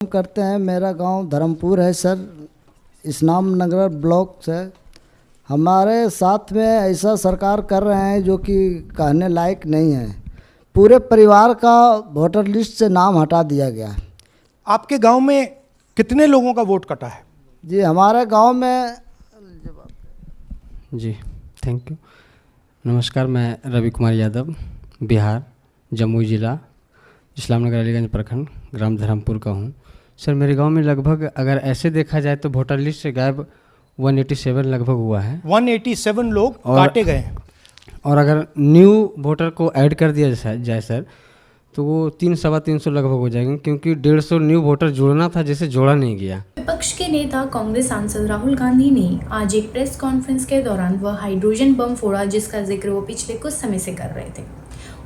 करते हैं। मेरा गांव धर्मपुर है सर, इस्लाम नगर ब्लॉक से। हमारे साथ में ऐसा सरकार कर रहे हैं जो कि कहने लायक नहीं है। पूरे परिवार का वोटर लिस्ट से नाम हटा दिया गया है। आपके गांव में कितने लोगों का वोट कटा है? जी हमारे गांव में जी थैंक यू। नमस्कार, मैं रवि कुमार यादव, बिहार, जमुई ज़िला, इस्लाम नगर अलीगंज प्रखंड, ग्राम धर्मपुर का हूँ। सर, मेरे गांव में लगभग अगर ऐसे देखा जाए तो वोटर लिस्ट से गायब 187 लगभग हुआ है। 187 लोग काटे गए हैं। और अगर न्यू वोटर को ऐड कर दिया जाए सर, तो वो 300-325 लगभग हो जाएंगे, क्योंकि 150 न्यू वोटर जोड़ना था जिसे जोड़ा नहीं गया। विपक्ष के नेता कांग्रेस सांसद राहुल गांधी ने आज एक प्रेस कॉन्फ्रेंस के दौरान वह हाइड्रोजन बम फोड़ा जिसका जिक्र वो पिछले कुछ समय से कर रहे थे।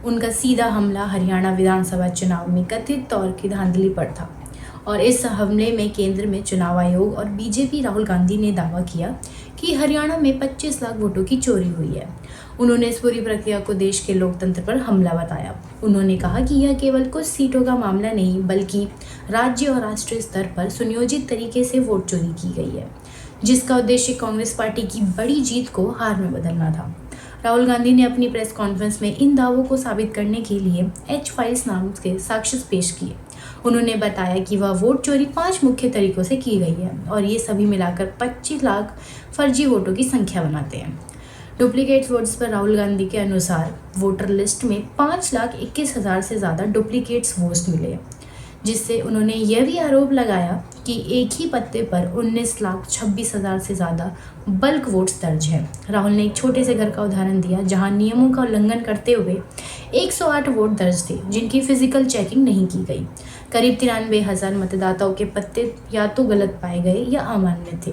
उनका सीधा हमला हरियाणा विधानसभा चुनाव में कथित तौर की धांधली पर था और इस हमले में केंद्र में चुनाव आयोग और बीजेपी राहुल गांधी ने दावा किया कि हरियाणा में 25 लाख वोटों की चोरी हुई है। उन्होंने इस पूरी प्रक्रिया को देश के लोकतंत्र पर हमला बताया। उन्होंने कहा कि यह केवल कुछ सीटों का मामला नहीं बल्कि राज्य और राष्ट्रीय स्तर पर सुनियोजित तरीके से वोट चोरी की गई है, जिसका उद्देश्य कांग्रेस पार्टी की बड़ी जीत को हार में बदलना था। राहुल गांधी ने अपनी प्रेस कॉन्फ्रेंस में इन दावों को साबित करने के लिए H-फाइल्स नाम के साक्ष्य पेश किए। उन्होंने बताया कि वह वोट चोरी 5 मुख्य तरीकों से की गई है और ये सभी मिलाकर 25 लाख फर्जी वोटों की संख्या बनाते हैं। डुप्लीकेट वोट्स पर राहुल गांधी के अनुसार वोटर लिस्ट में 5,21,000 से ज़्यादा डुप्लीकेट्स वोट्स मिले, जिससे उन्होंने यह भी आरोप लगाया कि एक ही पत्ते पर 19,26,000 से ज़्यादा बल्क वोट्स दर्ज हैं। राहुल ने एक छोटे से घर का उदाहरण दिया जहां नियमों का उल्लंघन करते हुए 108 वोट दर्ज थे जिनकी फिजिकल चेकिंग नहीं की गई। करीब 93,000 मतदाताओं के पत्ते या तो गलत पाए गए या अमान्य थे।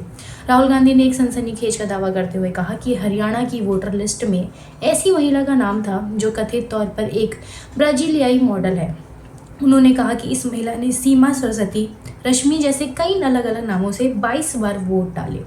राहुल गांधी ने एक सनसनीखेज का दावा करते हुए कहा कि हरियाणा की वोटर लिस्ट में ऐसी महिला का नाम था जो कथित तौर पर एक ब्राजीलियाई मॉडल है। उन्होंने कहा कि इस महिला ने सीमा सरस्वती, रश्मि जैसे कई अलग अलग नामों से 22 बार वोट डाले।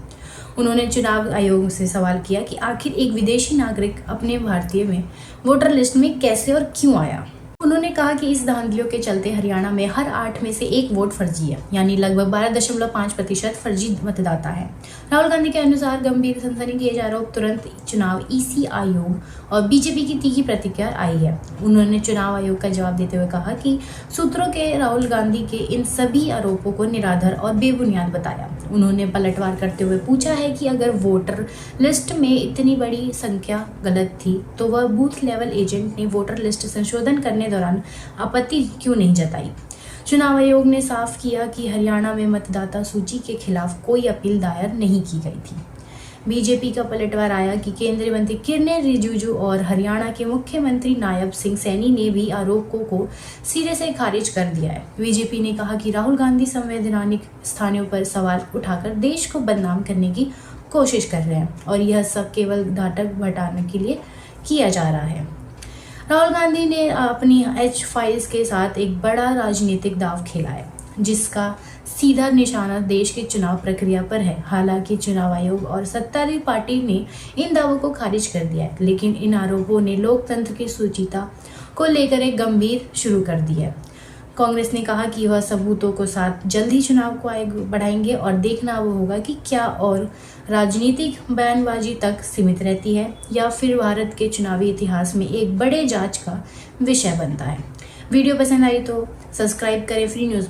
उन्होंने चुनाव आयोग से सवाल किया कि आखिर एक विदेशी नागरिक अपने भारतीय में वोटर लिस्ट में कैसे और क्यों आया। उन्होंने कहा कि इस धांधलियों के चलते हरियाणा में हर 8 में से 1 वोट फर्जी है, यानी लगभग 12.5% फर्जी मतदाता है। राहुल गांधी के अनुसार गंभीर सनसनीखेज आरोप तुरंत चुनाव EC आयोग और बीजेपी की तीखी प्रतिक्रिया आई है। उन्होंने चुनाव आयोग का जवाब देते हुए कहा कि सूत्रों के राहुल गांधी के इन सभी आरोपों को निराधार और बेबुनियाद बताया। उन्होंने पलटवार करते हुए पूछा है कि अगर वोटर लिस्ट में इतनी बड़ी संख्या गलत थी तो वह बूथ लेवल एजेंट ने वोटर लिस्ट संशोधन करने दौरान आपत्ति क्यों नहीं जताई। चुनाव आयोग ने साफ किया कि हरियाणा में मतदाता सूची के खिलाफ कोई अपील दायर नहीं की गई थी। बीजेपी का पलटवार आया कि केंद्रीय मंत्री किरण रिजिजू और हरियाणा के मुख्यमंत्री नायब सिंह सैनी ने भी आरोपों को सिरे से खारिज कर दिया है। बीजेपी ने कहा कि राहुल गांधी संवैधानिक स्थानों पर सवाल उठाकर देश को बदनाम करने की कोशिश कर रहे हैं और यह सब केवल नाटक भटाने के लिए किया जा रहा है। राहुल गांधी ने अपनी H-फाइल्स के साथ एक बड़ा राजनीतिक दांव खेला है, जिसका सीधा निशाना देश की चुनाव प्रक्रिया पर है। हालांकि चुनाव आयोग और सत्तारूढ़ पार्टी ने इन दावों को खारिज कर दिया है, लेकिन इन आरोपों ने लोकतंत्र की सुचिता को लेकर एक गंभीर शुरू कर दी है। कांग्रेस ने कहा कि वह सबूतों को साथ जल्द ही चुनाव को आगे बढ़ाएंगे और देखना वो होगा कि क्या और राजनीतिक बयानबाजी तक सीमित रहती है या फिर भारत के चुनावी इतिहास में एक बड़े जांच का विषय बनता है। वीडियो पसंद आई तो सब्सक्राइब करें फ्री न्यूज़।